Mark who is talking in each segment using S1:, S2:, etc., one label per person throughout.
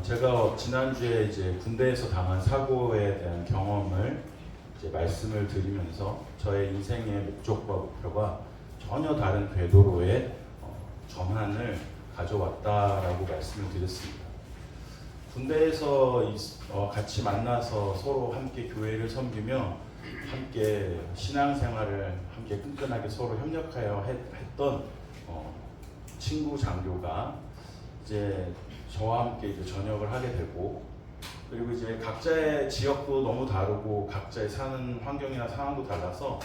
S1: 제가 지난주에 이제 군대에서 당한 사고에 대한 경험을 이제 말씀을 드리면서 저의 인생의 목적과 목표가 전혀 다른 궤도로의 전환을 가져왔다라고 말씀을 드렸습니다. 군대에서 같이 만나서 서로 함께 교회를 섬기며 함께 신앙생활을 함께 끈끈하게 서로 협력하여 했던 친구 장교가 이제 저와 함께 이제 전역을 하게 되고, 그리고 이제 각자의 지역도 너무 다르고 각자의 사는 환경이나 상황도 달라서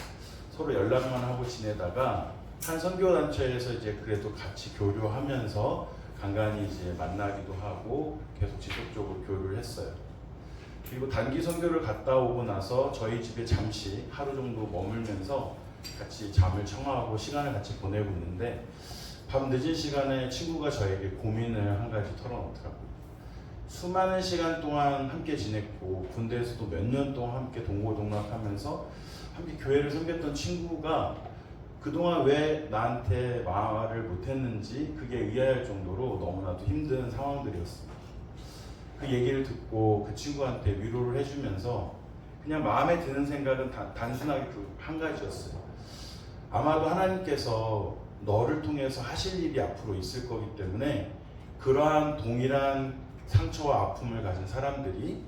S1: 서로 연락만 하고 지내다가 한 선교단체에서 이제 그래도 같이 교류하면서 간간히 이제 만나기도 하고 계속 지속적으로 교류를 했어요. 그리고 단기 선교를 갔다 오고 나서 저희 집에 잠시 하루 정도 머물면서 같이 잠을 청하고 시간을 같이 보내고 있는데, 밤 늦은 시간에 친구가 저에게 고민을 한 가지 털어놓더라고요. 수많은 시간 동안 함께 지냈고 군대에서도 몇 년 동안 함께 동고동락하면서 함께 교회를 섬겼던 친구가 그동안 왜 나한테 말을 못했는지 그게 의아할 정도로 너무나도 힘든 상황들이었습니다. 그 얘기를 듣고 그 친구한테 위로를 해주면서 그냥 마음에 드는 생각은 단순하게 그 한 가지였어요. 아마도 하나님께서 너를 통해서 하실 일이 앞으로 있을 거기 때문에 그러한 동일한 상처와 아픔을 가진 사람들이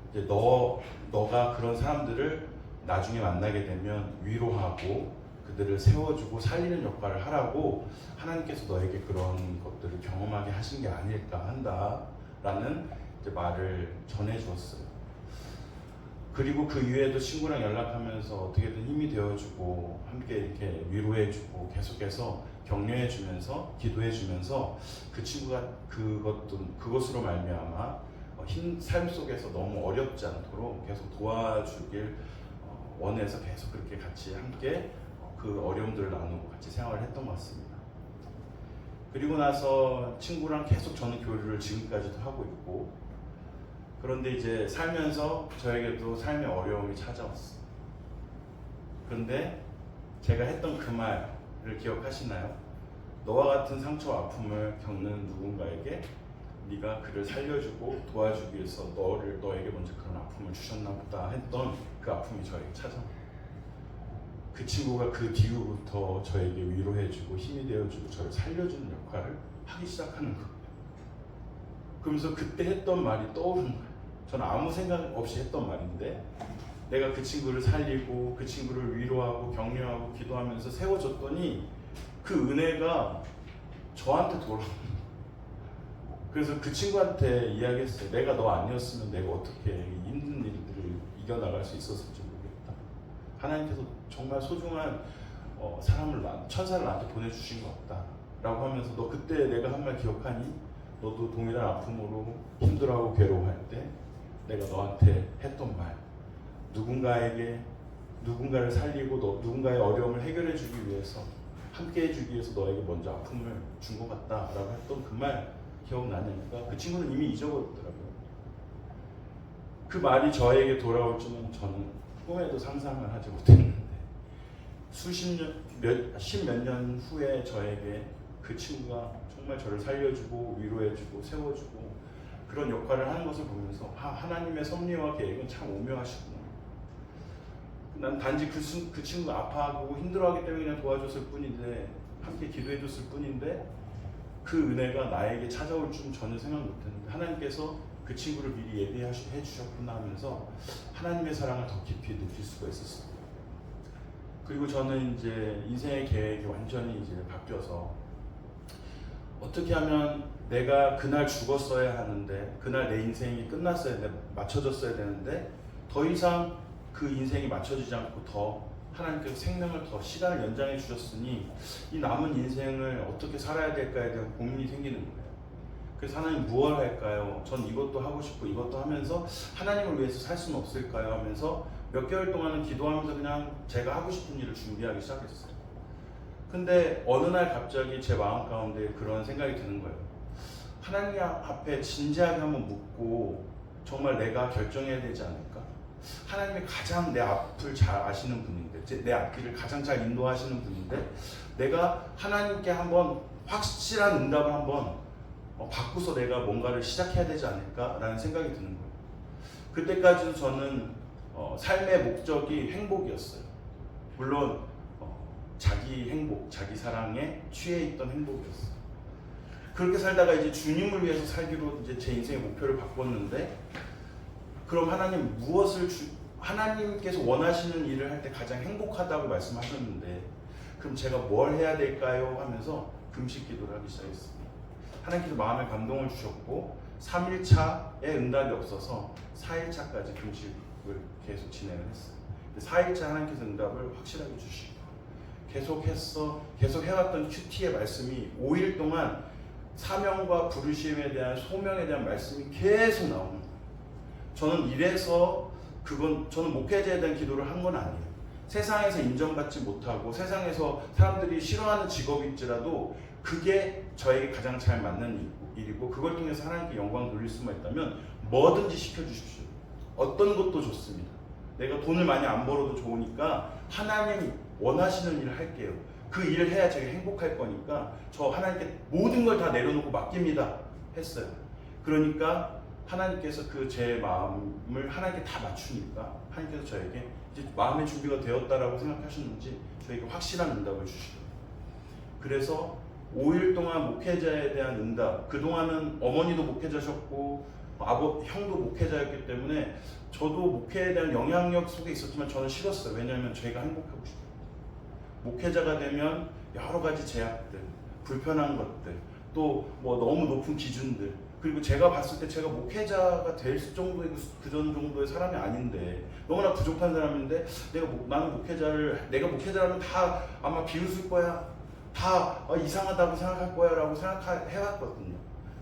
S1: 이제 너가 그런 사람들을 나중에 만나게 되면 위로하고 그들을 세워주고 살리는 역할을 하라고 하나님께서 너에게 그런 것들을 경험하게 하신 게 아닐까 한다라는 이제 말을 전해주었어요. 그리고 그 이후에도 친구랑 연락하면서 어떻게든 힘이 되어주고 함께 이렇게 위로해주고 계속해서 격려해주면서 기도해주면서 그 친구가 그것으로 말미암아 삶 속에서 너무 어렵지 않도록 계속 도와주길 원해서 계속 그렇게 같이 함께 그 어려움들을 나누고 같이 생활을 했던 것 같습니다. 그리고 나서 친구랑 계속 저는 교류를 지금까지도 하고 있고, 그런데 이제 살면서 저에게도 삶의 어려움이 찾아왔어요. 그런데 제가 했던 그 말을 기억하시나요? 너와 같은 상처와 아픔을 겪는 누군가에게 네가 그를 살려주고 도와주기 위해서 너에게 먼저 그런 아픔을 주셨나 보다 했던 그 아픔이 저에게 찾아와요. 그 친구가 그 뒤로부터 저에게 위로해주고 힘이 되어주고 저를 살려주는 역할을 하기 시작하는 거예요. 그러면서 그때 했던 말이 떠오르는 거예요. 저는 아무 생각 없이 했던 말인데 내가 그 친구를 살리고 그 친구를 위로하고 격려하고 기도하면서 세워줬더니 그 은혜가 저한테 돌아오는 거예요. 그래서 그 친구한테 이야기했어요. 내가 너 아니었으면 내가 어떻게 힘든 일들을 이겨나갈 수 있었을지 모르겠다. 하나님께서 정말 소중한 천사를 나한테 보내주신 것 같다 라고 하면서 너 그때 내가 한 말 기억하니? 너도 동일한 아픔으로 힘들어하고 괴로워할 때 내가 너한테 했던 말, 누군가를 살리고 누군가의 어려움을 해결해 주기 위해서 함께 해주기 위해서 너에게 먼저 아픔을 준 것 같다 라고 했던 그 말 기억나냐니까 그 친구는 이미 잊어버렸더라고요. 그 말이 저에게 돌아올 줄은 저는 꿈에도 상상을 하지 못했는데 십몇 년 후에 저에게 그 친구가 정말 저를 살려주고 위로해주고 세워주고 그런 역할을 하는 것을 보면서 하나님의 섭리와 계획은 참 오묘하시구나. 난 단지 그 친구가 아파하고 힘들어하기 때문에 그냥 도와줬을 뿐인데 함께 기도해줬을 뿐인데 그 은혜가 나에게 찾아올 줄은 전혀 생각 못했는데 하나님께서 그 친구를 미리 예비해 주셨구나 하면서 하나님의 사랑을 더 깊이 느낄 수가 있었어요. 그리고 저는 이제 인생의 계획이 완전히 이제 바뀌어서 어떻게 하면 내가 그날 죽었어야 하는데 그날 내 인생이 맞춰졌어야 되는데 더 이상 그 인생이 맞춰지지 않고 더 하나님께서 생명을 더 시간을 연장해 주셨으니 이 남은 인생을 어떻게 살아야 될까에 대한 고민이 생기는 거예요. 그래서 하나님 무엇을 할까요? 전 이것도 하고 싶고 이것도 하면서 하나님을 위해서 살 수는 없을까요? 하면서 몇 개월 동안은 기도하면서 그냥 제가 하고 싶은 일을 준비하기 시작했어요. 근데 어느 날 갑자기 제 마음 가운데 그런 생각이 드는 거예요. 하나님 앞에 진지하게 한번 묻고 정말 내가 결정해야 되지 않을까? 하나님이 가장 내 앞을 잘 아시는 분인데 내 앞길을 가장 잘 인도하시는 분인데 내가 하나님께 한번 확실한 응답을 한번 바꾸서 내가 뭔가를 시작해야 되지 않을까라는 생각이 드는 거예요. 그때까지도 저는 삶의 목적이 행복이었어요. 물론 자기 행복, 자기 사랑에 취해 있던 행복이었어요. 그렇게 살다가 이제 주님을 위해서 살기로 이제 제 인생의 목표를 바꿨는데, 그럼 하나님 하나님께서 원하시는 일을 할 때 가장 행복하다고 말씀하셨는데, 그럼 제가 뭘 해야 될까요? 하면서 금식 기도를 하기 시작했습니다. 하나님께서 마음에 감동을 주셨고 3일차에 응답이 없어서 4일차까지 금식을 계속 진행을 했어요. 4일차 하나님께서 응답을 확실하게 주시고 계속 해왔던 큐티의 말씀이 5일 동안 사명과 부르심에 대한 소명에 대한 말씀이 계속 나오는 거예요. 저는 이래서 저는 목회자에 대한 기도를 한 건 아니에요. 세상에서 인정받지 못하고 세상에서 사람들이 싫어하는 직업일지라도 그게 저에게 가장 잘 맞는 일이고, 그걸 통해서 하나님께 영광 돌릴 수만 있다면 뭐든지 시켜주십시오. 어떤 것도 좋습니다. 내가 돈을 많이 안 벌어도 좋으니까 하나님 원하시는 일을 할게요. 그 일을 해야 제가 행복할 거니까 저 하나님께 모든 걸 다 내려놓고 맡깁니다 했어요. 그러니까 하나님께서 제 마음을 하나님께 다 맞추니까 하나님께서 저에게 이제 마음의 준비가 되었다라고 생각하셨는지 저에게 확실한 응답을 주시더라고요. 그래서 5일 동안 목회자에 대한 응답, 그동안은 어머니도 목회자셨고 형도 목회자였기 때문에 저도 목회에 대한 영향력 속에 있었지만 저는 싫었어요. 왜냐하면 저희가 행복하고 싶어요. 목회자가 되면 여러 가지 제약들, 불편한 것들, 또 뭐 너무 높은 기준들, 그리고 제가 봤을 때 제가 목회자가 될 정도의 그전 정도의 사람이 아닌데, 너무나 부족한 사람인데 내가 목회자라면 다 아마 비웃을 거야, 다 이상하다고 생각할 거야 라고 생각해왔거든요.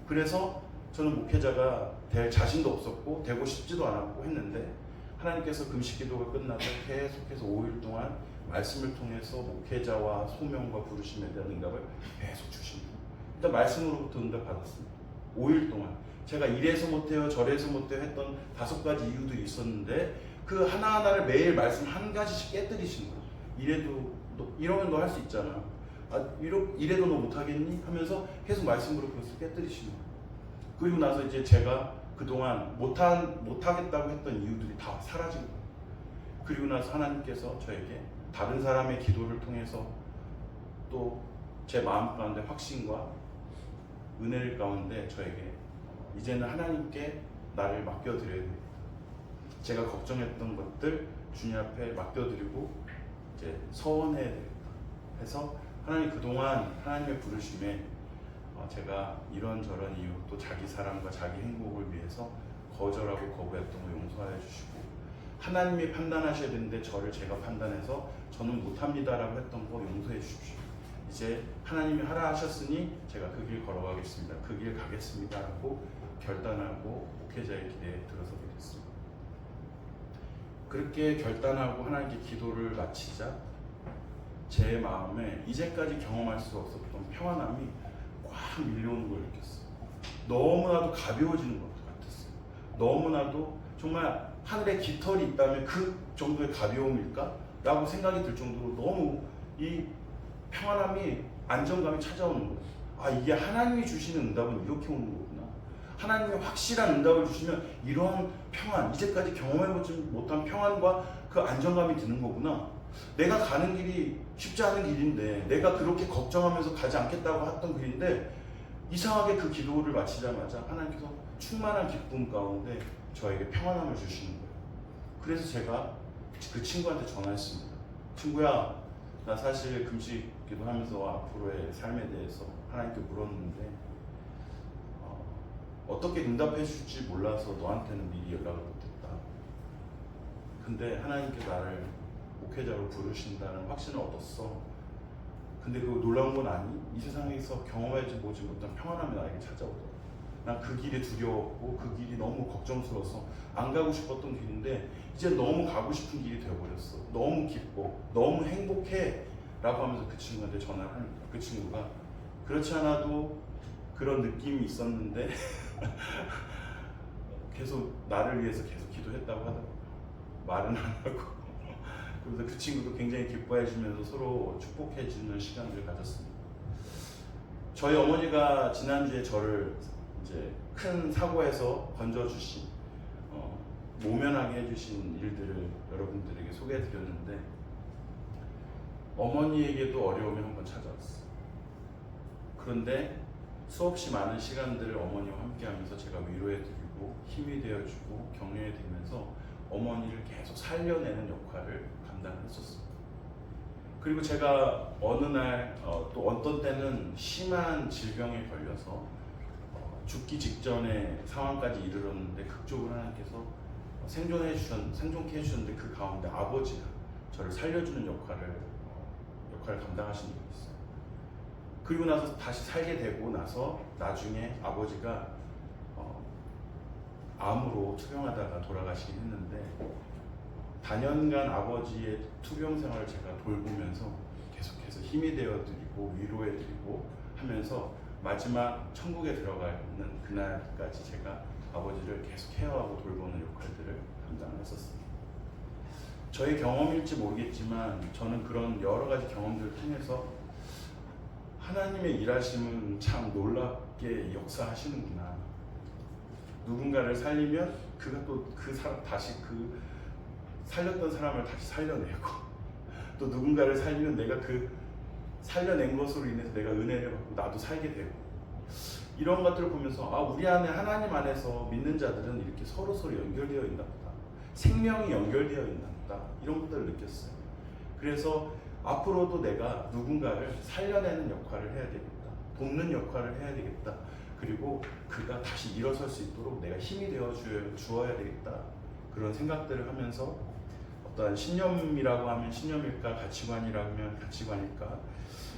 S1: 그래서 저는 목회자가 될 자신도 없었고 되고 싶지도 않았고 했는데, 하나님께서 금식 기도가 끝나고 계속해서 5일 동안 말씀을 통해서 목회자와 소명과 부르심에 대한 응답을 계속 주십니다. 일단 말씀으로부터 응답 받았습니다. 5일 동안 제가 이래서 못해요 저래서 못해요 했던 5가지 이유들이 있었는데, 그 하나하나를 매일 말씀 한 가지씩 깨뜨리시는 거예요. 이러면 너 할 수 있잖아, 이래도 너 못하겠니? 하면서 계속 말씀으로 그것을 깨뜨리시는 거예요. 그리고 나서 이제 제가 그동안 못하겠다고 했던 이유들이 다 사라진 거예요. 그리고 나서 하나님께서 저에게 다른 사람의 기도를 통해서 또 제 마음 가운데 확신과 은혜를 가운데 저에게 이제는 하나님께 나를 맡겨드려야 돼요. 제가 걱정했던 것들 주님 앞에 맡겨드리고 이제 서원해야 돼요. 해서 하나님 그동안 하나님의 부르심에 제가 이런저런 이유, 또 자기 사랑과 자기 행복을 위해서 거절하고 거부했던 거 용서해 주시고, 하나님이 판단하셔야 되는데 저를 제가 판단해서 저는 못합니다라고 했던 거 용서해 주십시오. 이제 하나님이 하라 하셨으니 제가 그 길 걸어가겠습니다. 그 길 가겠습니다 라고 결단하고 목회자의 길에 들어서게 됐습니다. 그렇게 결단하고 하나님께 기도를 마치자 제 마음에 이제까지 경험할 수 없었던 평안함이 꽉 밀려오는 걸 느꼈어요. 너무나도 가벼워지는 것 같았어요. 너무나도 정말 하늘에 깃털이 있다면 그 정도의 가벼움일까? 라고 생각이 들 정도로 너무 이 평안함이, 안정감이 찾아오는 거예요. 이게 하나님이 주시는 응답은 이렇게 오는 거구나. 하나님이 확실한 응답을 주시면 이러한 평안, 이제까지 경험해보지 못한 평안과 그 안정감이 드는 거구나. 내가 가는 길이 쉽지 않은 길인데, 내가 그렇게 걱정하면서 가지 않겠다고 했던 길인데, 이상하게 그 기도를 마치자마자 하나님께서 충만한 기쁨 가운데 저에게 평안함을 주시는 거예요. 그래서 제가 그 친구한테 전화했습니다. 친구야, 나 사실 금식 기도하면서 앞으로의 삶에 대해서 하나님께 물었는데 어떻게 응답해 줄지 몰라서 너한테는 미리 연락을 못했다. 근데 하나님께 나를 목회자로 부르신다는 확신을 얻었어. 근데 그 놀라운 건 아니? 이 세상에서 경험하지 못한 평안함이 나에게 찾아오더라. 난 그 길이 두려웠고 그 길이 너무 걱정스러워서 안 가고 싶었던 길인데 이제 너무 가고 싶은 길이 되어버렸어. 너무 기뻐, 너무 행복해 라고 하면서 그 친구한테 전화를 합니다. 그 친구가 그렇지 않아도 그런 느낌이 있었는데 계속 나를 위해서 계속 기도했다고 하더라고요. 말은 안 하고. 그래서 그 친구도 굉장히 기뻐해 주면서 서로 축복해 주는 시간을 가졌습니다. 저희 어머니가 지난주에 저를 이제 큰 사고에서 건져주신 모면하게 해주신 일들을 여러분들에게 소개해드렸는데 어머니에게도 어려움이 한번 찾아왔어요. 그런데 수없이 많은 시간들을 어머니와 함께하면서 제가 위로해드리고 힘이 되어주고 격려해드리면서 어머니를 계속 살려내는 역할을 감당했었습니다. 그리고 제가 어느 날 또 어떤 때는 심한 질병에 걸려서 죽기 직전의 상황까지 이르렀는데 극적으로 하나님께서 생존케 해주셨는데 그 가운데 아버지가 저를 살려주는 역할을 감당하신 적이 있어요. 그리고 나서 다시 살게 되고 나서 나중에 아버지가 암으로 투병하다가 돌아가시긴 했는데 단연간 아버지의 투병 생활을 제가 돌보면서 계속해서 힘이 되어드리고 위로해드리고 하면서 마지막 천국에 들어가는 그날까지 제가 아버지를 계속 케어하고 돌보는 역할들을 감당했었습니다. 저의 경험일지 모르겠지만 저는 그런 여러 가지 경험들을 통해서 하나님의 일하심은 참 놀랍게 역사하시는구나. 누군가를 살리면 그가 또 그 사람 다시 그 살렸던 사람을 다시 살려내고 또 누군가를 살리면 내가 그 살려낸 것으로 인해서 내가 은혜를 받고 나도 살게 되고 이런 것들을 보면서 우리 안에 하나님 안에서 믿는 자들은 이렇게 서로 연결되어 있나 보다. 생명이 연결되어 있나 보다. 이런 것들을 느꼈어요. 그래서 앞으로도 내가 누군가를 살려내는 역할을 해야 되겠다. 돕는 역할을 해야 되겠다. 그리고 그가 다시 일어설 수 있도록 내가 힘이 되어 주어야 되겠다. 그런 생각들을 하면서 어떤 신념이라고 하면 신념일까, 가치관이라고 하면 가치관일까,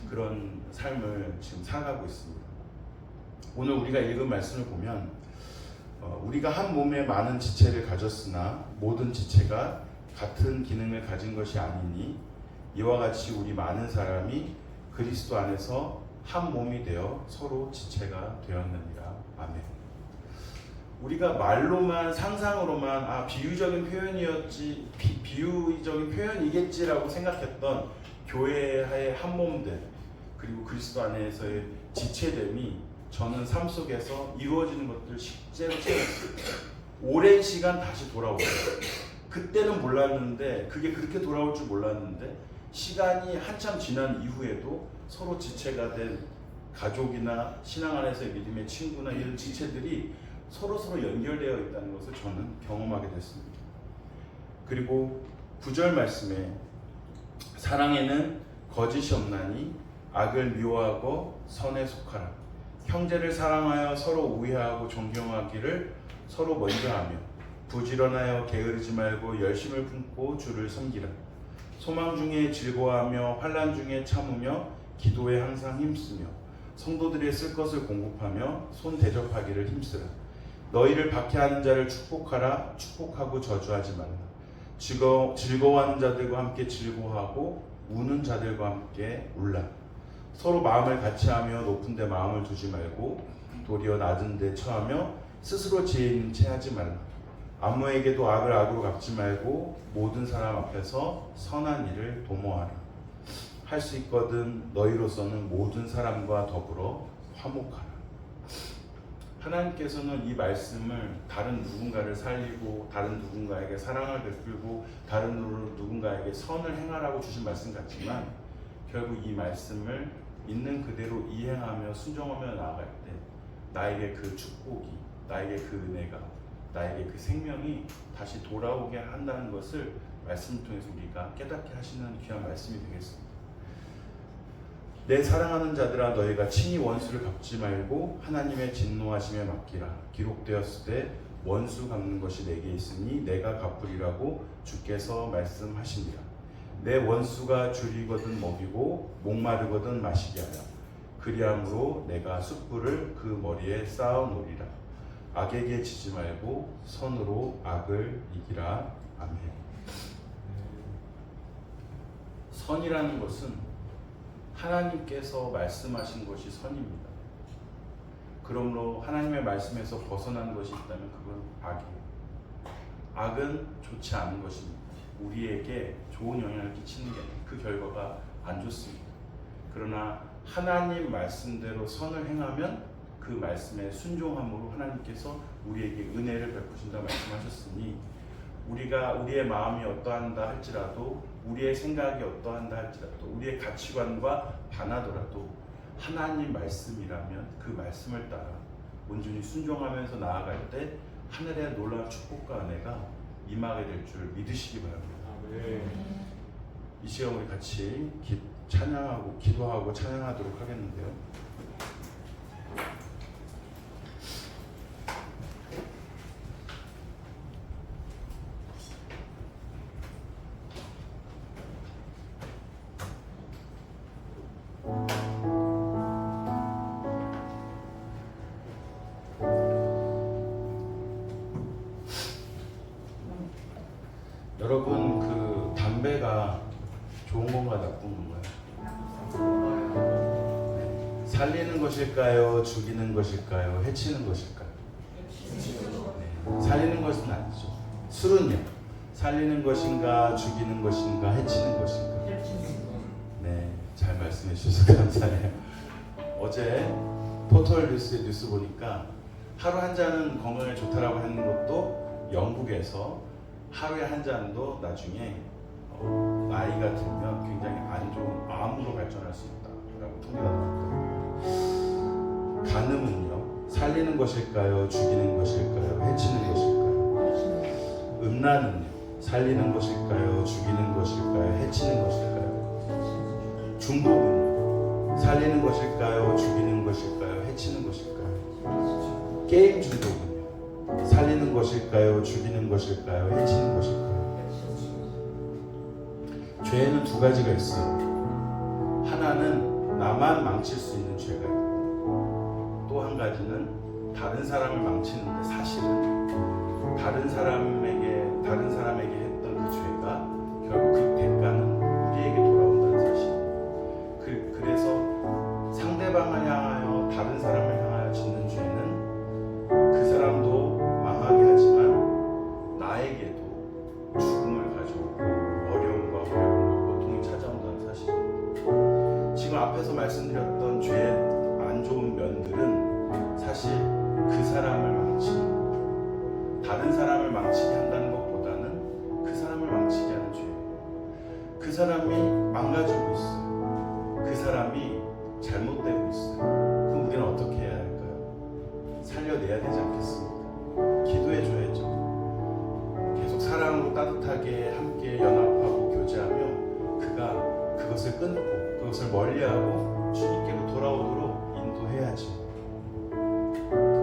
S1: 그런 삶을 지금 살아가고 있습니다. 오늘 우리가 읽은 말씀을 보면 우리가 한 몸에 많은 지체를 가졌으나 모든 지체가 같은 기능을 가진 것이 아니니 이와 같이 우리 많은 사람이 그리스도 안에서 한 몸이 되어 서로 지체가 되었느니라. 아멘. 우리가 말로만 상상으로만 비유적인 표현이겠지라고 생각했던 교회의 한 몸들 그리고 그리스도 안에서의 지체됨이 저는 삶 속에서 이루어지는 것들 실제로 체험했어요. 오랜 시간 다시 돌아오고 그때는 몰랐는데 그게 그렇게 돌아올 줄 몰랐는데 시간이 한참 지난 이후에도 서로 지체가 된 가족이나 신앙 안에서의 믿음의 친구나 이런 지체들이 서로 연결되어 있다는 것을 저는 경험하게 됐습니다. 그리고 9절 말씀에 사랑에는 거짓이 없나니 악을 미워하고 선에 속하라. 형제를 사랑하여 서로 우애하고 존경하기를 서로 먼저 하며 부지런하여 게으르지 말고 열심을 품고 주를 섬기라. 소망 중에 즐거워하며 환난 중에 참으며 기도에 항상 힘쓰며 성도들의 쓸 것을 공급하며 손 대접하기를 힘쓰라. 너희를 박해하는 자를 축복하라. 축복하고 저주하지 말라. 즐거워하는 자들과 함께 즐거워하고 우는 자들과 함께 울라. 서로 마음을 같이하며 높은 데 마음을 두지 말고 도리어 낮은 데 처하며 스스로 지혜 있는 채 하지 말라. 아무에게도 악을 악으로 갚지 말고 모든 사람 앞에서 선한 일을 도모하라. 할 수 있거든 너희로서는 모든 사람과 더불어 화목하라. 하나님께서는 이 말씀을 다른 누군가를 살리고 다른 누군가에게 사랑을 베풀고 다른 누군가에게 선을 행하라고 주신 말씀 같지만 결국 이 말씀을 있는 그대로 이행하며 순종하며 나아갈 때 나에게 그 축복이, 나에게 그 은혜가, 나에게 그 생명이 다시 돌아오게 한다는 것을 말씀을 통해서 우리가 깨닫게 하시는 귀한 말씀이 되겠습니다. 내 사랑하는 자들아 너희가 친히 원수를 갚지 말고 하나님의 진노하심에 맡기라. 기록되었을 때 원수 갚는 것이 내게 있으니 내가 갚으리라고 주께서 말씀하시니라. 내 원수가 줄이거든 먹이고 목마르거든 마시게 하라. 그리함으로 내가 숯불을 그 머리에 쌓아 놓으리라. 악에게 지지 말고 선으로 악을 이기라. 아멘. 선이라는 것은 하나님께서 말씀하신 것이 선입니다. 그러므로 하나님의 말씀에서 벗어난 것이 있다면 그건 악이에요. 악은 좋지 않은 것입니다. 우리에게 좋은 영향을 끼치는 게 아니에요. 그 결과가 안 좋습니다. 그러나 하나님 말씀대로 선을 행하면 그 말씀에 순종함으로 하나님께서 우리에게 은혜를 베푸신다 말씀하셨으니 우리가 우리의 마음이 어떠한다 할지라도 우리의 생각이 어떠한다 할지라도 우리의 가치관과 반하더라도 하나님 말씀이라면 그 말씀을 따라 온전히 순종하면서 나아갈 때 하늘의 놀라운 축복과 은혜가 임하게 될 줄 믿으시기 바랍니다. 이 시간 우리 같이 찬양하고 기도하고 찬양하도록 하겠는데요. 여러분 그 담배가 좋은 건가 나쁜 건가요? 살리는 것일까요? 죽이는 것일까요? 해치는 것일까요? 네. 살리는 것은 아니죠. 술은요? 살리는 것인가? 죽이는 것인가? 해치는 것인가? 네, 잘 말씀해 주셔서 감사해요. 어제 포털 뉴스에 뉴스 보니까 하루 한 잔은 건강에 좋다라고 하는 것도 영국에서 하루에 한 잔도 나중에 나이가 들면 굉장히 안 좋은 암으로 발전할 수 있다라고 통계가 나왔더라고요. 간음은요, 살리는 것일까요? 죽이는 것일까요? 해치는 것일까요? 음란은요, 살리는 것일까요? 죽이는 것일까요? 해치는 것일까요? 중독은요, 살리는 것일까요? 죽이는 것일까요? 해치는 것일까요? 게임 중독은요, 살리는 것일까요? 죽이는 것일까요? 해치는 것일까요? 죄에는 두 가지가 있어요. 하나는 나만 망칠 수 있는 죄가 있고 또 한 가지는 다른 사람을 망치는데 사실은 다른 사람에게 했던 그 죄가 결국 그 대가는 우리에게 돌아온다는 사실. 그래서 상대방을 향하여 다른 사람을 향하여 짓는 죄는 그 사람도 망하게 하지만 나에게도 죽음을 가져오고 어려움과 고통이 찾아온다는 사실. 지금 앞에서 말씀드렸던 죄의 안 좋은 면들은 사실 그 사람을 망치는, 다른 사람을 망치게 한다는 것보다는 그 사람을 망치게 하는 죄예요. 그 사람이 망가지고 있어요. 그 사람이 잘못되고 있어요. 그럼 우리는 어떻게 해야 할까요? 살려내야 되지 않겠습니까? 기도해줘야죠. 계속 사랑으로 따뜻하게 함께 연합하고 교제하며 그가 그것을 끊고 그것을 멀리하고 주님께로 돌아오도록 인도해야지.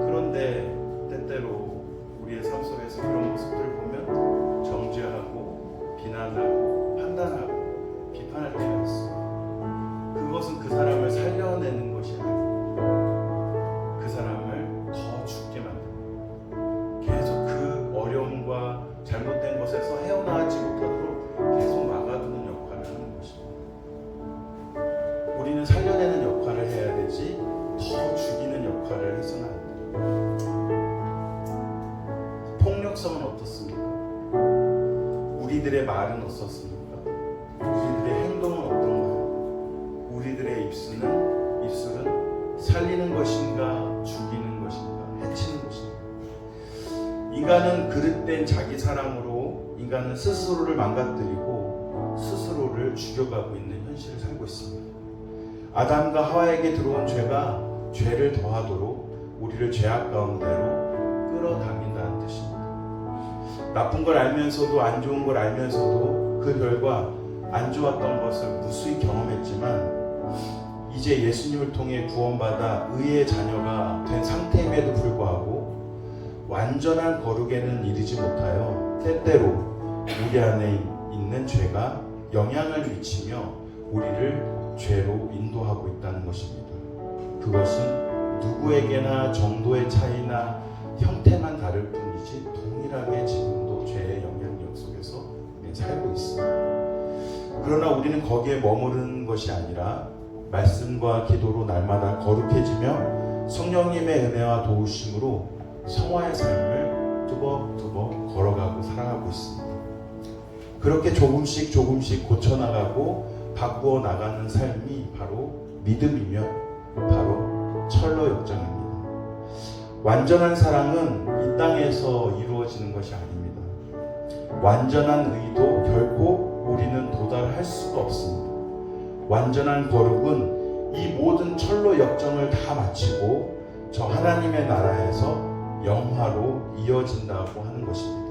S1: 그런데 때때로 우리의 삶 속에서 그런 모습들을 보면 정죄하고 비난하고 판단하고 비판할 때가 있어요. 그것은 그 사람을 살려내는 것이 아니고 그 사람을 더 죽게 만들고 계속 그 어려움과 잘못된 것에서 헤어나가지 못하도록 계속 막아두는 역할을 하는 것입니다. 우리는 살려내는 역할을 해야 되지 더 죽이는 역할을 해서는 안 돼요. 폭력성은 어떻습니까? 우리들의 말은 어떻습니까? 우리들의 행동은 어떤가요? 우리들의 입술은 살리는 것인가 죽이는 것인가 해치는 것인가? 인간은 그릇된 자기 사랑으로 인간은 스스로를 망가뜨리고 스스로를 죽여가고 있는 현실을 살고 있습니다. 아담과 하와에게 들어온 죄가 죄를 더하도록 우리를 죄악 가운데로 끌어당긴다는 뜻입니다. 나쁜 걸 알면서도 안 좋은 걸 알면서도 그 결과 안 좋았던 것을 무수히 경험했지만 이제 예수님을 통해 구원받아 의의 자녀가 된 상태임에도 불구하고 완전한 거룩에는 이르지 못하여 때때로 우리 안에 있는 죄가 영향을 미치며 우리를 죄로 인도하고 있다는 것입니다. 그것은 누구에게나 정도의 차이나 형태만 다를 뿐이지 동일하게 지금도 죄의 영향력 속에서 살고 있습니다. 그러나 우리는 거기에 머무르는 것이 아니라 말씀과 기도로 날마다 거룩해지며 성령님의 은혜와 도우심으로 성화의 삶을 뚜벅뚜벅 걸어가고 살아가고 있습니다. 그렇게 조금씩 고쳐나가고 바꾸어 나가는 삶이 바로 믿음이며 바로 철로 역정입니다. 완전한 사랑은 이 땅에서 이루어지는 것이 아닙니다. 완전한 의도 결코 우리는 도달할 수가 없습니다. 완전한 거룩은 이 모든 철로 역정을 다 마치고 저 하나님의 나라에서 영화로 이어진다고 하는 것입니다.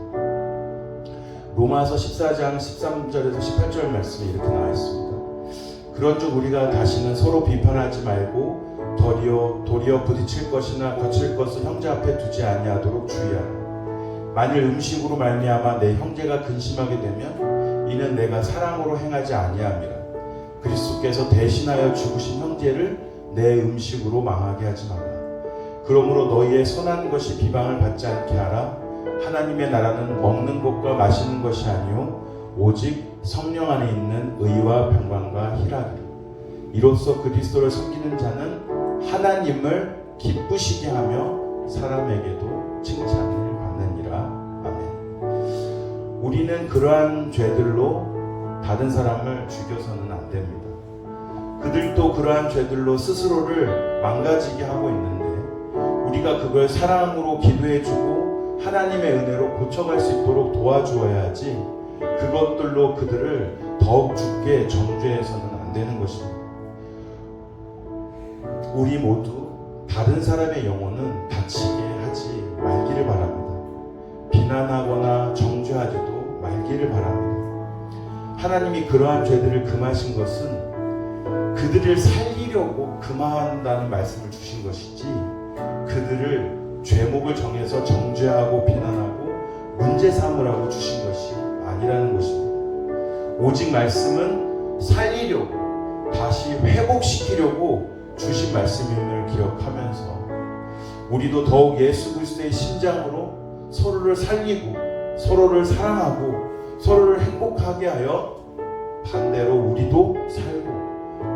S1: 로마서 14장 13절에서 18절 말씀이 이렇게 나와 있습니다. 그런즉 우리가 다시는 서로 비판하지 말고 도리어 부딪힐 것이나 거칠 것을 형제 앞에 두지 아니하도록 주의하라. 만일 음식으로 말미암아 내 형제가 근심하게 되면 이는 내가 사랑으로 행하지 아니함이라. 그리스도께서 대신하여 죽으신 형제를 내 음식으로 망하게 하지 말라. 그러므로 너희의 선한 것이 비방을 받지 않게 하라. 하나님의 나라는 먹는 것과 마시는 것이 아니요 오직 성령 안에 있는 의와 평강과 희락이라. 이로써 그리스도를 섬기는 자는 하나님을 기쁘시게 하며 사람에게도 칭찬을 받느니라. 아멘. 우리는 그러한 죄들로 다른 사람을 죽여서는 안 됩니다. 그들도 그러한 죄들로 스스로를 망가지게 하고 있는데 우리가 그걸 사랑으로 기도해주고 하나님의 은혜로 고쳐갈 수 있도록 도와주어야지 그것들로 그들을 더욱 죽게 정죄해서는 안 되는 것입니다. 우리 모두 다른 사람의 영혼은 다치게 하지 말기를 바랍니다. 비난하거나 정죄하지도 말기를 바랍니다. 하나님이 그러한 죄들을 금하신 것은 그들을 살리려고 금한다는 말씀을 주신 것이지 그들을 죄목을 정해서 정죄하고 비난하고 문제 삼으라고 주신 것이 아니라는 것입니다. 오직 말씀은 살리려고 다시 회복시키려고 주신 말씀임을 기억하면서 우리도 더욱 예수 그리스도의 심장으로 서로를 살리고 서로를 사랑하고 서로를 행복하게 하여 반대로 우리도 살고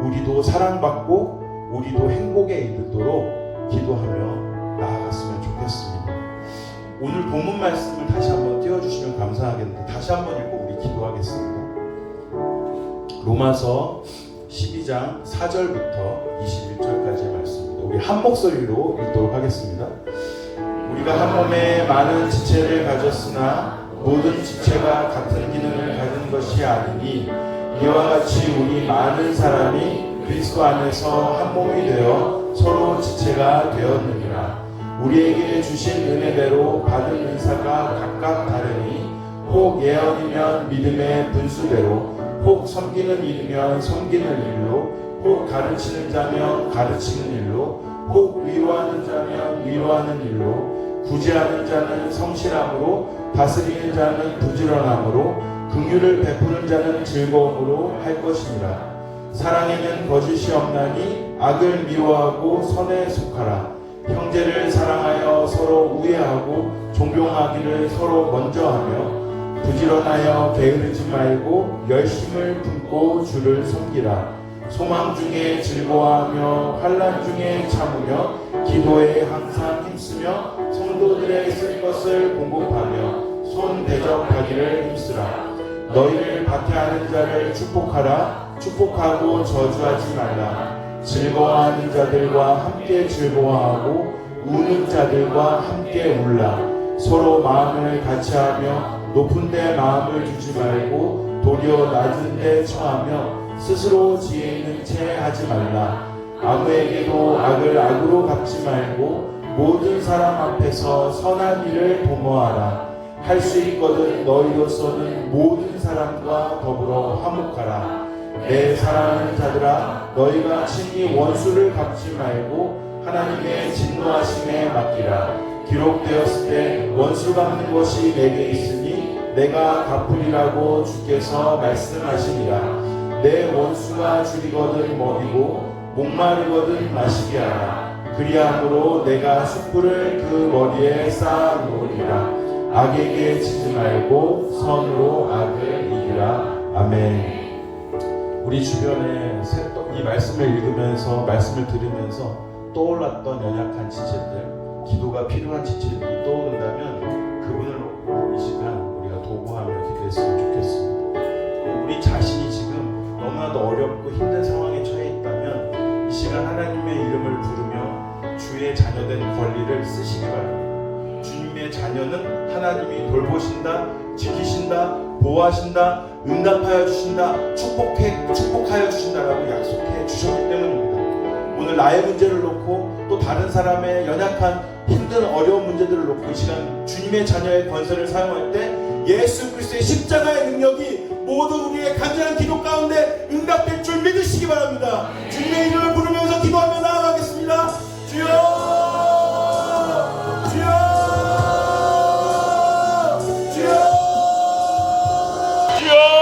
S1: 우리도 사랑받고 우리도 행복에 이르도록 기도하며 나아갔으면 좋겠습니다. 오늘 본문 말씀을 다시 한번 띄워주시면 감사하겠는데 다시 한번 읽고 우리 기도하겠습니다. 로마서 12장 4절부터 21절까지의 말씀입니다. 우리 한 목소리로 읽도록 하겠습니다. 우리가 한 몸에 많은 지체를 가졌으나 모든 지체가 같은 기능을 가진 것이 아니니 이와 같이 우리 많은 사람이 그리스도 안에서 한 몸이 되어 서로 지체가 되었느니라. 우리에게 주신 은혜대로 받은 은사가 각각 다르니 혹 예언이면 믿음의 분수대로 혹 섬기는 일이면 섬기는 일로 혹 가르치는 자면 가르치는 일로 혹 위로하는 자면 위로하는 일로 구제하는 자는 성실함으로 다스리는 자는 부지런함으로 긍휼을 베푸는 자는 즐거움으로 할 것이니라. 사랑에는 거짓이 없나니 악을 미워하고 선에 속하라. 형제를 사랑하여 서로 우애하고 존경하기를 서로 먼저 하며 부지런하여 게으르지 말고 열심을 품고 주를 섬기라. 소망 중에 즐거워하며 환난 중에 참으며 기도에 항상 힘쓰며 성도들의 쓸 것을 공급하며 손 대접하기를 힘쓰라. 너희를 박해하는 자를 축복하라. 축복하고 저주하지 말라. 즐거워하는 자들과 함께 즐거워하고 우는 자들과 함께 울라. 서로 마음을 같이하며 높은 데 마음을 두지 말고 도리어 낮은 데 처하며 스스로 지혜 있는 채 하지 말라. 아무에게도 악을 악으로 갚지 말고 모든 사람 앞에서 선한 일을 도모하라. 할 수 있거든 너희로서는 모든 사람과 더불어 화목하라. 내 사랑하는 자들아, 너희가 친히 원수를 갚지 말고 하나님의 진노하심에 맡기라. 기록되었을 때 원수 갚는 것이 내게 있으니 내가 갚으리라고 주께서 말씀하시니라. 내 원수가 줄이거든 먹이고 목마르거든 마시게 하라. 그리함으로 내가 숯불을 그 머리에 쌓아 놓으리라. 악에게 지지 말고 선으로 악을 이기라. 아멘. 우리 주변에 이 말씀을 읽으면서 말씀을 들으면서 떠올랐던 연약한 지체들, 기도가 필요한 지체들이 떠오른다면 그분을 이 시간 우리가 도구하며 기도했으면 좋겠습니다. 우리 자신이 지금 너무나도 어렵고 힘든 상황에 처해 있다면 이 시간 하나님의 이름을 부르며 주의 주의 자녀된 권리를 쓰시기 바랍니다. 주님의 자녀는 하나님이 돌보신다, 지키신다, 보호하신다, 응답하여 주신다, 축복하여 주신다라고 약속해 주셨기 때문입니다. 오늘 나의 문제를 놓고 또 다른 사람의 연약한 힘든 어려운 문제들을 놓고 이 시간 주님의 자녀의 권세를 사용할 때 예수 그리스도의 십자가의 능력이 모든 우리의 간절한 기도 가운데 응답될 줄 믿으시기 바랍니다. 주님의 이름을 부르면서 기도하며 나아가겠습니다. 주여, 주여, 주여, 주여.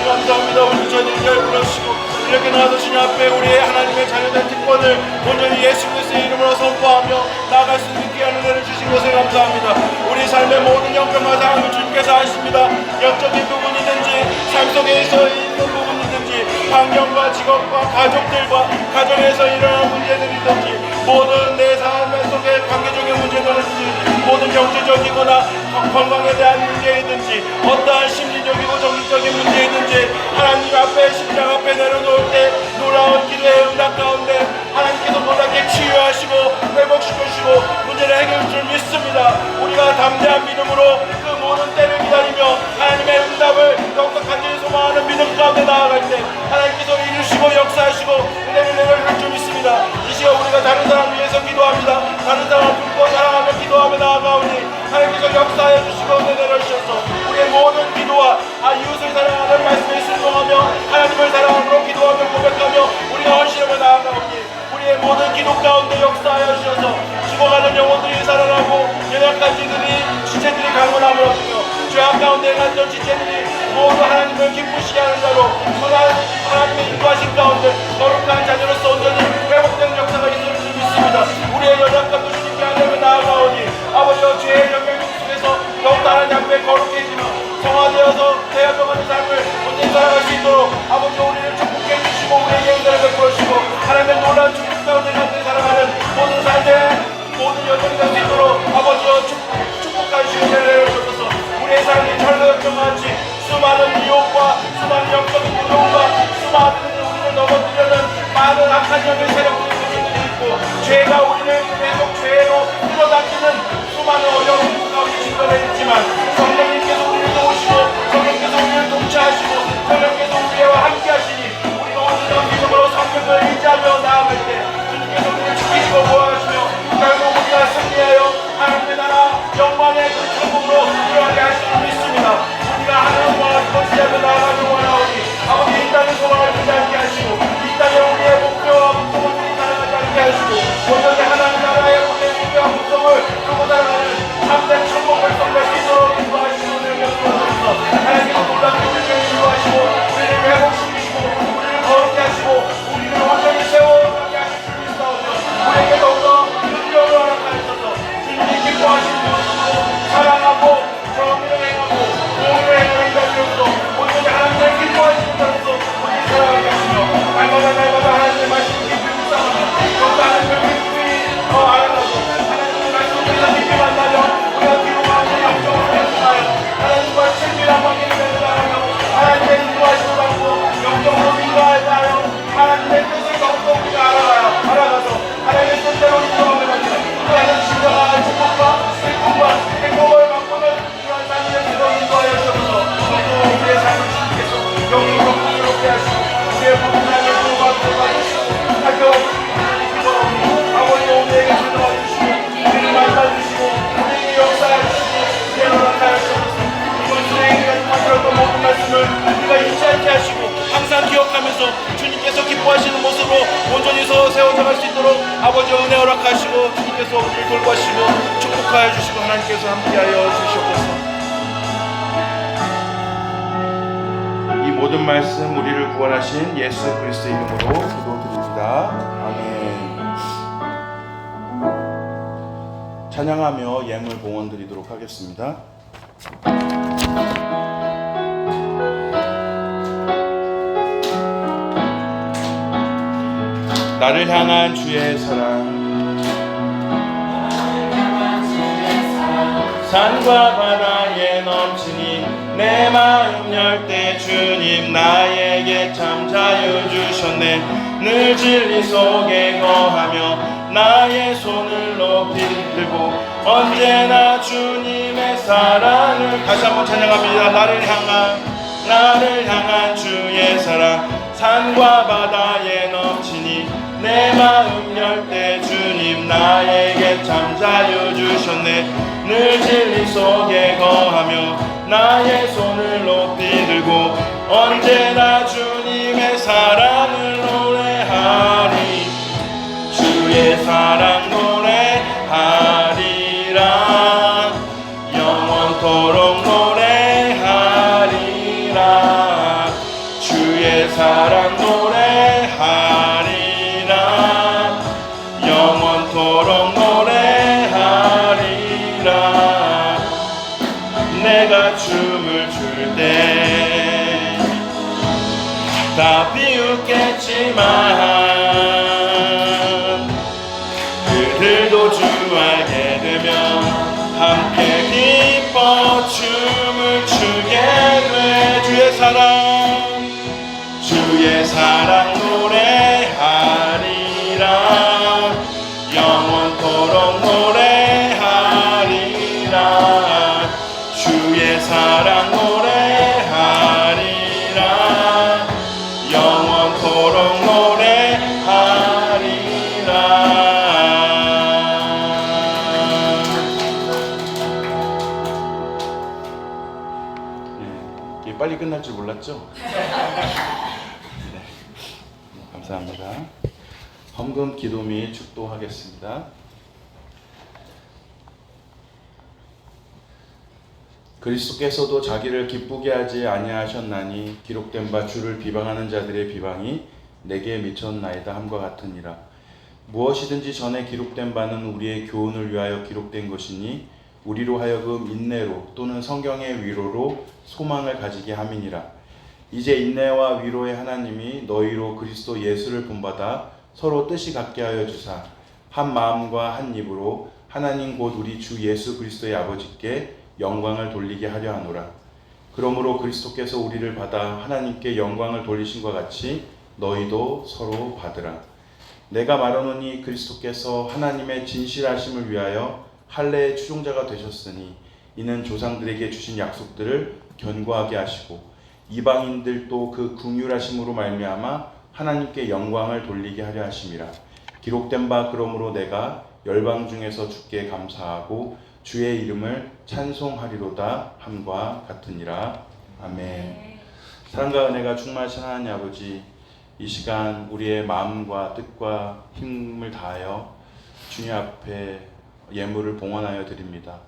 S2: 감사합니다. 오늘 저희를 잘 부르시고 이렇게 나와서 주님 앞에 우리의 하나님의 자녀된 특권을 온전히 예수 그리스도의 이름으로 선포하며 나아갈 수 있게 하는 은혜를 주신 것을 감사합니다. 우리 삶의 모든 형편과 상황을 주님께서 아십니다. 영적인 부분이든지 삶 속에서 있는 부분이든지 환경과 직업과 가족들과 가정에서 일어나는 문제들이든지 모든 내 삶 속에 관계적인 문제들이든지 모든 경제적이거나 건강에 대한 문제이든지 어떠한 심리적이고 정신적인 문제이든지 하나님 앞에 십자가 앞에 내려놓을 때 놀라운 기도의 응답 가운데 하나님께서 놀랍게 치유하시고 회복시켜주시고 문제를 해결할 줄 믿습니다. 우리가 담대한 믿음으로 그 모든 때를 기다리며 하나님의 응답을 더욱더 간절히 소망하는 믿음 가운데 나아갈 때 하나님께서 이루시고 역사하시고 은혜를 내려줄 줄 믿습니다. 이 시간 우리가 다른 사람 위해서 기도합니다. 다른 사람을 품고 사랑하며 기도하며 나아가오니 하나님께서 역사해 주시고 은혜 내려주셔서 우리의 모든 기도와 이웃을 사랑하는 말씀에 순종하며 하나님을 사랑함으로 기도하며 고백하며 우리가 헌신하며 나아가오니 우리의 모든 기도 가운데 역사하여 주셔서 죽어가는 영혼들이 살아나고 연약한 지체들이 강건함을 얻으며 죄악 가운데 갇힌 지체들이 모두 하나님을 기쁘시게 하는 자로 하나님의 인도하신 가운데 거룩한 자녀로서 온전히 회복되는 역사가 있을 줄 믿습니다. 우리의 연약함도 주님께 하나님을 나아가오니 아버지와 죄의 영향 속에서 더욱더 하나님 앞에 거룩해지며 성화되어서 대화병하는 삶을 온전히 살아갈 수 있도록 아버지 우리를 축복해 주시고 우리에게 은혜를 베풀어 주시고 하나님의 놀라운 축복 가운데 간절히 살아가는 모든 삶의 모든 여정이 될 수 있도록 아버지와 축복하시고 은혜를 주셔서 우리의 삶이 철거역정같이 수많은 미혹과 수많은 영적인 두려움과 수많은 우리를 넘어뜨리는 많은 악한 영의 세력들이 있고 죄가 우리를 계속 죄로 끌어당기는 수많은 어려운 가운데 직면해 있지만 성령님께서 우리를 도우시고 성령께서 우리를 동치하시고 성령께서 우리와 함께 하시니 우리가 온전한 믿음으로 성령을 의지하며 나아갈 때 주님께서 우리를 지키시고 보호하시며 결국 우리가 승리하여 하나님의 나라 영광의 그 천국으로 들어가게 하시는 믿습니다. 우리가 하나님과 거치하며 나아가는 원하오니 아버지 이 땅의 소망을 두지 않게 하시고 이 땅에 우리의 목표와 목적을 두고 살아가지 않게 하시고 온전히 하나님 나라의 우리의 목표와 목적을 두고 살아가는 참된 천국 백성될 수 있도록 인도하시고 우리를 곁들여서 하나님께서 놀랍게 우리를 인도하시고 우리를 회복시키시고 우리를 거룩게 하시고 우리를 온전히 세워가게 하실 줄 믿사오며 우리에게 더욱더 능력을 허락하셔서 주님이 기뻐하시는 것이고 사랑하고 정의를 행하고 공의를 행하는 자들로서 온전히 하나님을 기뻐하시는 자로서 우리를 살아가게 하시며 날마다 하나님의 말씀을 깊이 묵상하며 더욱더 하나님을 깊이 감상할 수 있도록 아버지 은혜 허락하시고 주님께서 우리를 돌보시고 축복하여 주시고 하나님께서 함께하여 주시옵소서. 이 모든 말씀 우리를 구원하신 예수 그리스도 이름으로 기도드립니다. 아멘. 찬양하며 예물 봉헌 드리도록 하겠습니다. 나를 향한 주의 사랑, 산과 바다에 넘치니 내 마음 열 때 주님 나에게 참 자유 주셨네. 늘 진리 속에 거하며 나의 손을 높이 들고 언제나 주님의 사랑을 다시 한번 찬양합니다. 나를 향한 주의 사랑, 산과 바다에 넘치니 내 마음 열 때 주님 나에게 참 자유 주셨네. 늘 진리 속에 거하며 나의 손을 높이 들고 언제나 주님의 사랑을 노래하리. 주의 사랑 노래하리라. 영원토록 노래하리라. 주의 사랑 노래하리라. 영원토록 노래하리라. 내가 춤을 출 때 다 비웃겠지만 그들도 주 알게 되면 함께 기뻐 춤을 추게 돼. 주의 사랑 노래하리라. 영원토록 노래하리라. 주의 사랑 노래하리라. 영원토록 노래하리라. 빨리 끝날 줄 몰랐죠? 네. 감사합니다. 헌금 기도 및 축도하겠습니다. 그리스도께서도 자기를 기쁘게 하지 아니하셨나니 기록된 바 주를 비방하는 자들의 비방이 내게 미쳤나이다 함과 같으니라. 무엇이든지 전에 기록된 바는 우리의 교훈을 위하여 기록된 것이니 우리로 하여금 인내로 또는 성경의 위로로 소망을 가지게 함이니라. 이제 인내와 위로의 하나님이 너희로 그리스도 예수를 본받아 서로 뜻이 같게 하여 주사 한 마음과 한 입으로 하나님 곧 우리 주 예수 그리스도의 아버지께 영광을 돌리게 하려 하노라. 그러므로 그리스도께서 우리를 받아 하나님께 영광을 돌리신 것 같이 너희도 서로 받으라. 내가 말하노니 그리스도께서 하나님의 진실하심을 위하여 할례의 추종자가 되셨으니 이는 조상들에게 주신 약속들을 견고하게 하시고 이방인들도 그 긍휼하심으로 말미암아 하나님께 영광을 돌리게 하려 하심이라. 기록된 바 그러므로 내가 열방 중에서 주께 감사하고 주의 이름을 찬송하리로다 함과 같으니라. 아멘. 사랑과 은혜가 충만하신 하나님 아버지, 이 시간 우리의 마음과 뜻과 힘을 다하여 주님 앞에 예물을 봉헌하여 드립니다.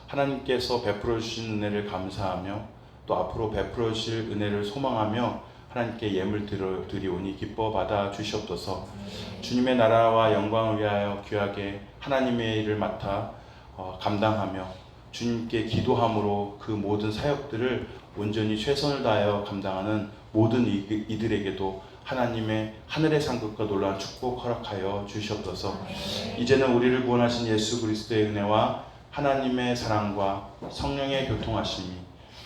S2: 하나님께서 베풀어 주신 은혜를 감사하며 또 앞으로 베풀어 주실 은혜를 소망하며 하나님께 예물 드리오니 기뻐 받아 주시옵소서. 주님의 나라와 영광을 위하여 귀하게 하나님의 일을 맡아 감당하며 주님께 기도함으로 그 모든 사역들을 온전히 최선을 다하여 감당하는 모든 이들에게도 하나님의 하늘의 상급과 놀라운 축복 허락하여 주시옵소서. 이제는 우리를 구원하신 예수 그리스도의 은혜와 하나님의 사랑과 성령의 교통하심이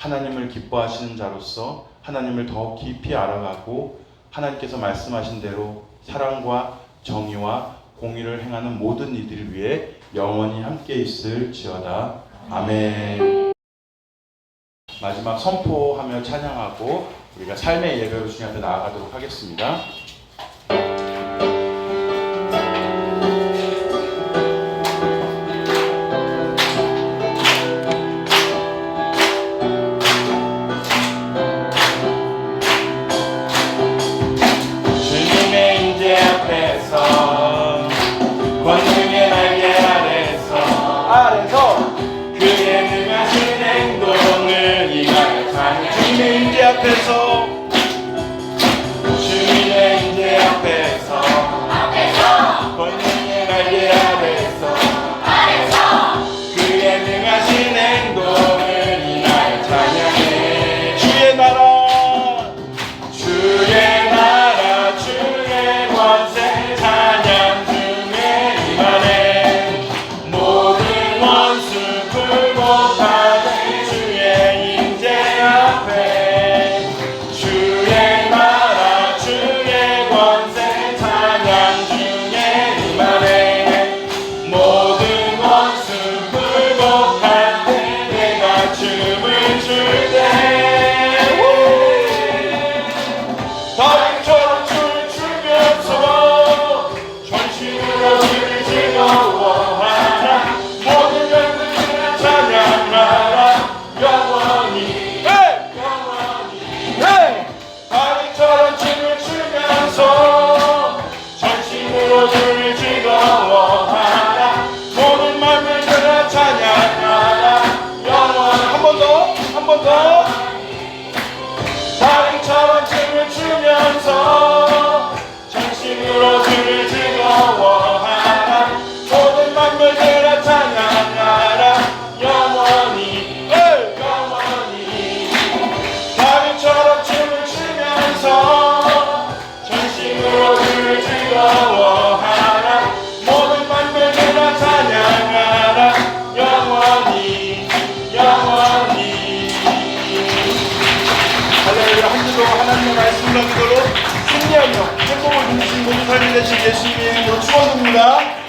S2: 하나님을 기뻐하시는 자로서 하나님을 더 깊이 알아가고 하나님께서 말씀하신 대로 사랑과 정의와 공의를 행하는 모든 이들을 위해 영원히 함께 있을지어다. 아멘. 마지막 선포하며 찬양하고 우리가 삶의 예배로 주님 앞에 나아가도록 하겠습니다. 주님의 임재 앞에서 즐거워하라 모든 만물들아 찬양하라 영원히 영원히. 할렐루야. 한 주도 하나님의 말씀을 믿도록 승리하며 행복을 누리신 모든 삶이 되신 예수님의 이름으로 축원합니다.